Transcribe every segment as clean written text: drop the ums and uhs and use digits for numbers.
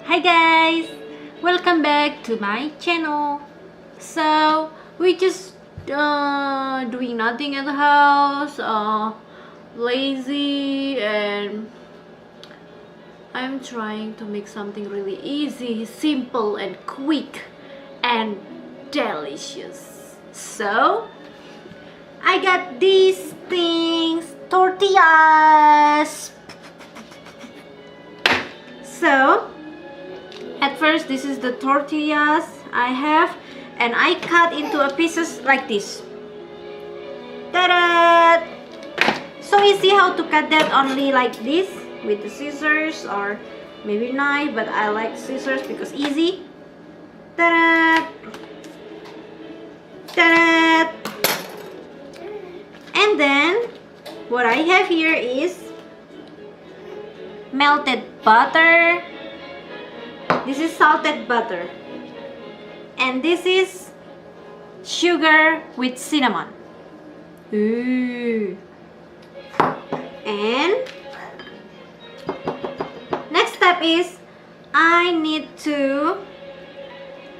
Hi guys, welcome back to my channel. So we just doing nothing at the house, lazy, and I'm trying to make something really easy, simple, and quick, and delicious. So I got these things, tortillas. So at first, this is the tortillas I have, and I cut into a pieces like this. Ta-da! So easy how to cut that, only like this with the scissors or maybe knife, but I like scissors because easy. Ta-da! Ta-da! And then what I have here is melted butter. This is salted butter, and this is sugar with cinnamon. Ooh. And next step is I need to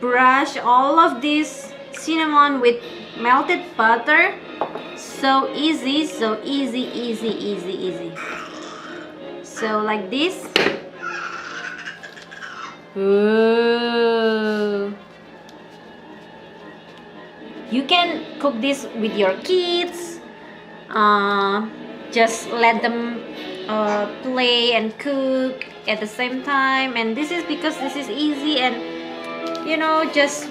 brush all of this cinnamon with melted butter. So easy, so easy, easy, easy, easy. So like this. Ooh. You can cook this with your kids. Just let them play and cook at the same time. And this is because this is easy, and just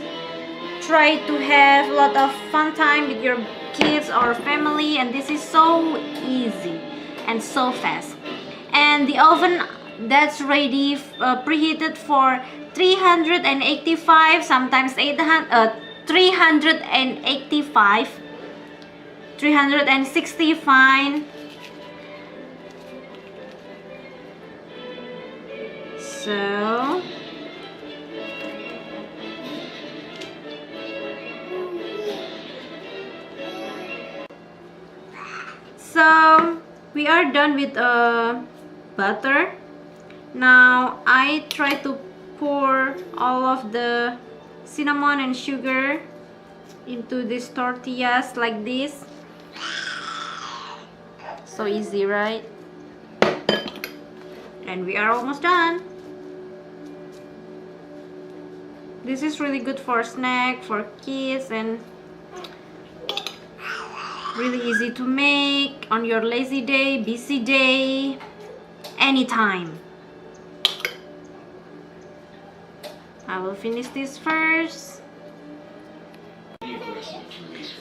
try to have a lot of fun time with your kids or family. And this is so easy and so fast. And the oven that's ready, preheated for 385, sometimes 385, 360 fine. So we are done with butter. Now I try to pour all of the cinnamon and sugar into these tortillas like this. So easy, right? And we are almost done. This is really good for snack, for kids, and really easy to make on your lazy day, busy day, anytime. I will finish this first.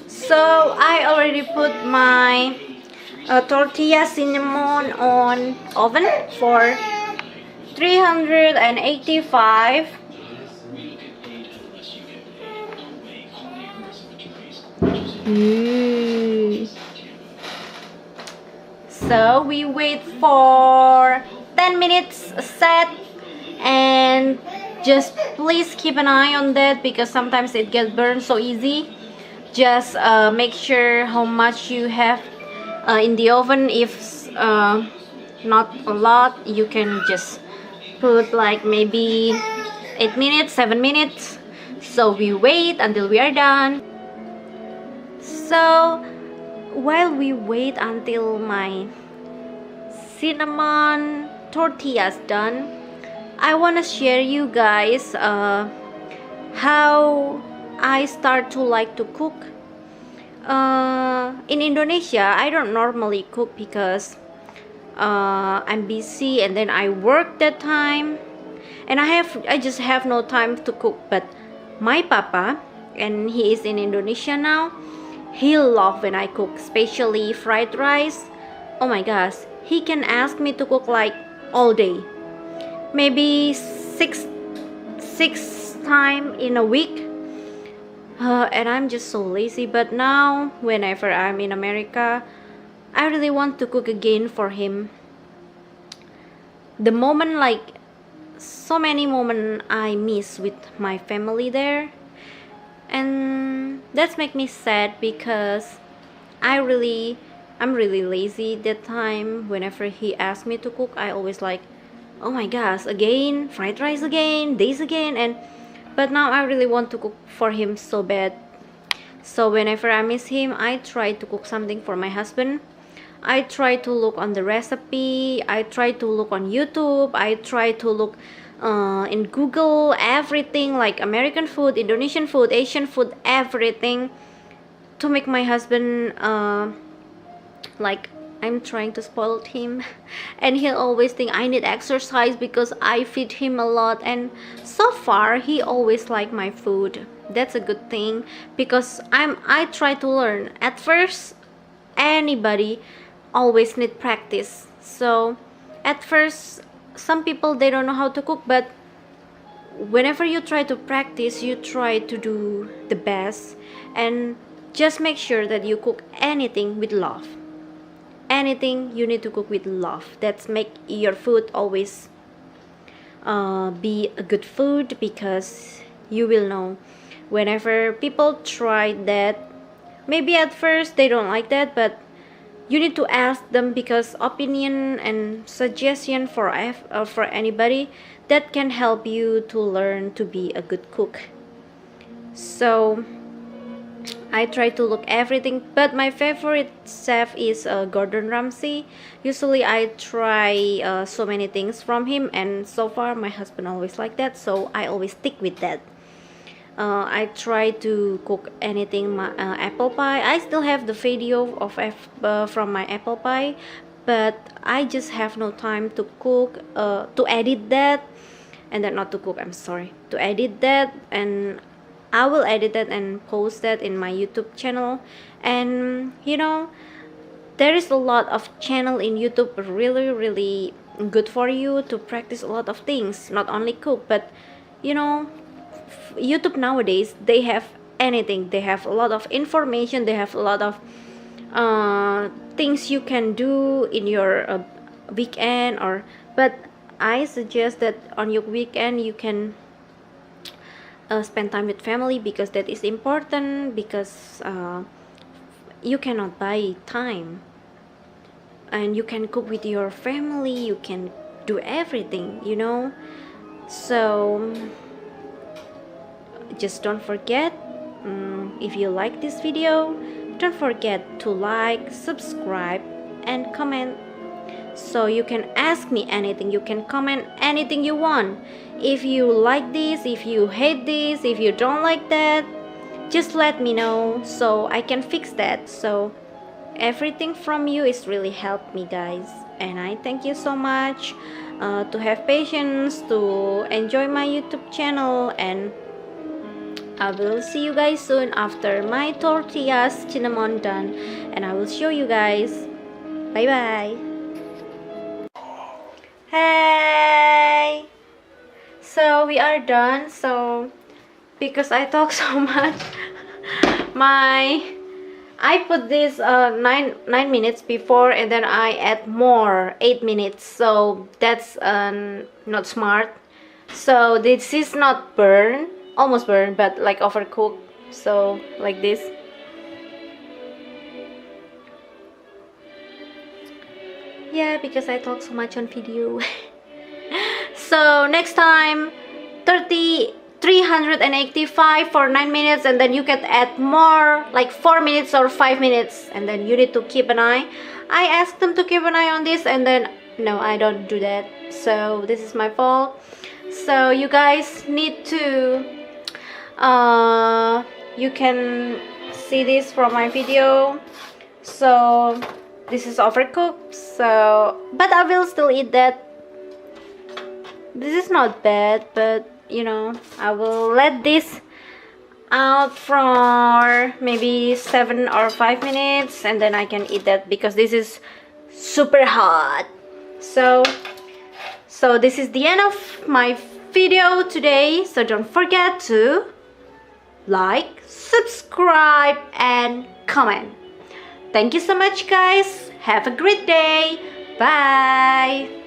So I already put my tortilla cinnamon on oven for 385. So we wait for 10 minutes set, and just please keep an eye on that because sometimes it gets burned so easy. Just make sure how much you have in the oven. If not a lot, you can just put like maybe 8 minutes, 7 minutes. So we wait until we are done. So while we wait until my cinnamon tortillas done, I want to share you guys how I start to like to cook. In Indonesia, I don't normally cook because I'm busy, and then I work that time, and I just have no time to cook. But my papa, and he is in Indonesia now, he loves when I cook, especially fried rice. Oh my gosh, he can ask me to cook like all day, maybe six times in a week. And I'm just so lazy. But now whenever I'm in America, I really want to cook again for him. The moment, like so many moments I miss with my family there, and that's make me sad because I'm really lazy that time. Whenever he asks me to cook, I always like, oh my gosh, again fried rice again, this again. And but now I really want to cook for him so bad. So whenever I miss him, I try to cook something for my husband. I try to look on the recipe, I try to look on YouTube, I try to look in Google, everything like American food, Indonesian food, Asian food, everything, to make my husband like I'm trying to spoil him. And he'll always think I need exercise because I feed him a lot, and so far he always like my food. That's a good thing, because I try to learn. At first, anybody always need practice. So at first, some people, they don't know how to cook, but whenever you try to practice, you try to do the best. And just make sure that you cook anything with love. Anything you need to cook with love. That's make your food always be a good food, because you will know whenever people try that, maybe at first they don't like that, but you need to ask them, because opinion and suggestion for anybody, that can help you to learn to be a good cook. So I try to look everything, but my favorite chef is Gordon Ramsay. Usually I try so many things from him, and so far my husband always like that, so I always stick with that. I try to cook anything. Apple pie, I still have the video of from my apple pie, but I just have no time to cook, to edit that, and then not to cook, I'm sorry, to edit that, and I will edit that and post that in my YouTube channel. And you know, there is a lot of channel in YouTube really good for you to practice a lot of things, not only cook, but you know, YouTube nowadays, they have anything. They have a lot of information, they have a lot of things you can do in your weekend. But I suggest that on your weekend you can spend time with family, because that is important, because you cannot buy time, and you can cook with your family, you can do everything, you know. So just don't forget, if you like this video, don't forget to like, subscribe, and comment. So you can ask me anything, you can comment anything you want. If you like this, if you hate this, if you don't like that, just let me know so I can fix that. So everything from you is really helped me, guys, and I thank you so much to have patience to enjoy my YouTube channel. And I will see you guys soon after my tortillas cinnamon done, and I will show you guys. Bye bye. Hey, so we are done. So because I talk so much, I put this 9 minutes before, and then I add more 8 minutes, so that's not smart. So this is not burn, almost burned, but like overcooked, so like this. Yeah, because I talk so much on video. So next time 385 for 9 minutes, and then you can add more like 4 minutes or 5 minutes, and then you need to keep an eye. I asked them to keep an eye on this, and then no, I don't do that, so this is my fault. So you guys need to you can see this from my video. So this is overcooked, so but I will still eat that. This is not bad, but you know, I will let this out for maybe 7 or 5 minutes, and then I can eat that, because this is super hot. So this is the end of my video today. So don't forget to like, subscribe, and comment. Thank you so much, guys. Have a great day. Bye.